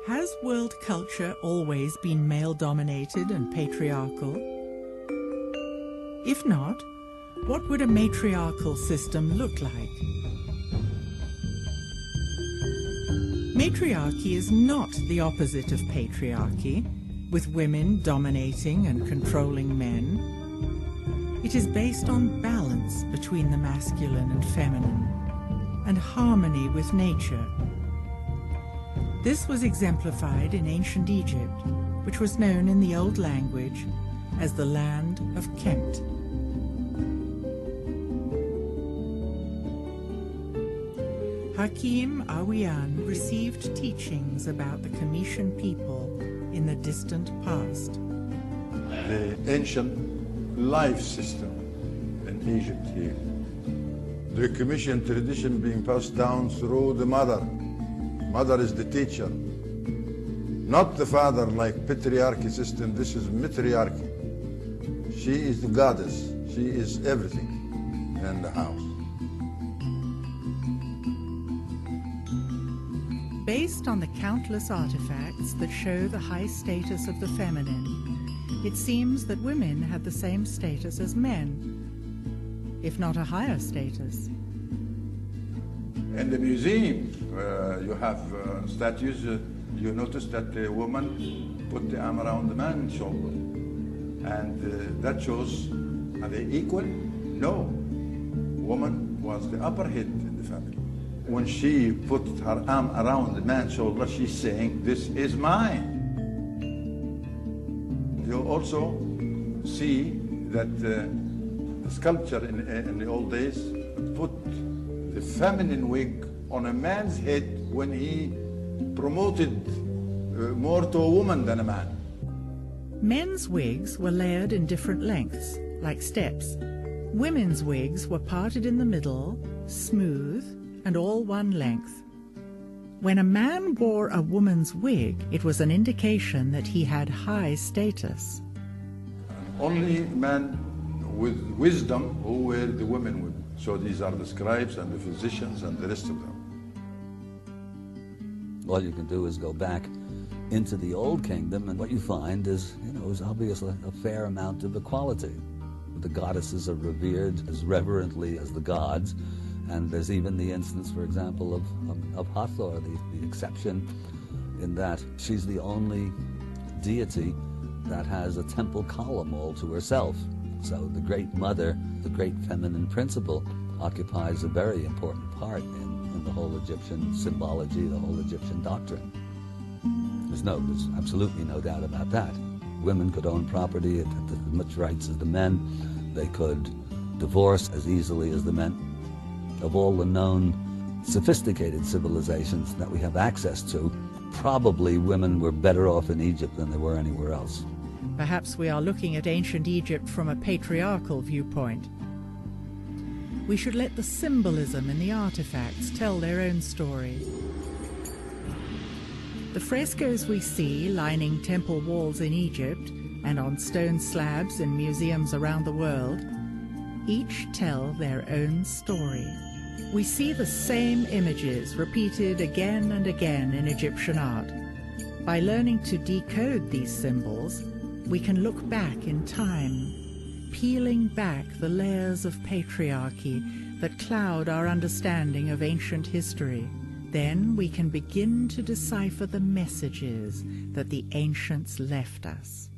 Has world culture always been male-dominated and patriarchal? If not, what would a matriarchal system look like? Matriarchy is not the opposite of patriarchy, with women dominating and controlling men. It is based on balance between the masculine and feminine, and harmony with nature. This was exemplified in ancient Egypt, which was known in the old language as the land of Kemet. Hakim Awiyan received teachings about the Comitian people in the distant past. The ancient life system in Egypt here. The Comitian tradition being passed down through the mother. Mother is the teacher, not the father like patriarchy system. This is matriarchy. She is the goddess. She is everything in the house. Based on the countless artifacts that show the high status of the feminine, it seems that women had the same status as men, if not a higher status. In the museum, you have statues. You notice that the woman put the arm around the man's shoulder. And that shows, are they equal? No. Woman was the upper head in the family. When she put her arm around the man's shoulder, she's saying, this is mine. You also see that the sculpture in the old days put the feminine wig on a man's head when he promoted more to a woman than a man. Men's wigs were layered in different lengths, like steps. Women's wigs were parted in the middle, smooth, and all one length. When a man wore a woman's wig, it was an indication that he had high status. Only men with wisdom who wear the women wig. So these are the scribes and the physicians and the rest of them. All you can do is go back into the old kingdom, and what you find is, is obviously a fair amount of equality. The goddesses are revered as reverently as the gods, and there's even the instance, for example, of Hathor, the exception in that she's the only deity that has a temple column all to herself. So the great mother, the great feminine principle, occupies a very important part in the whole Egyptian symbology, the whole Egyptian doctrine. There's absolutely no doubt about that. Women could own property at as much rights as the men. They could divorce as easily as the men. Of all the known sophisticated civilizations that we have access to, probably women were better off in Egypt than they were anywhere else. Perhaps we are looking at ancient Egypt from a patriarchal viewpoint. We should let the symbolism in the artifacts tell their own story. The frescoes we see lining temple walls in Egypt and on stone slabs in museums around the world each tell their own story. We see the same images repeated again and again in Egyptian art. By learning to decode these symbols, we can look back in time, peeling back the layers of patriarchy that cloud our understanding of ancient history. Then we can begin to decipher the messages that the ancients left us.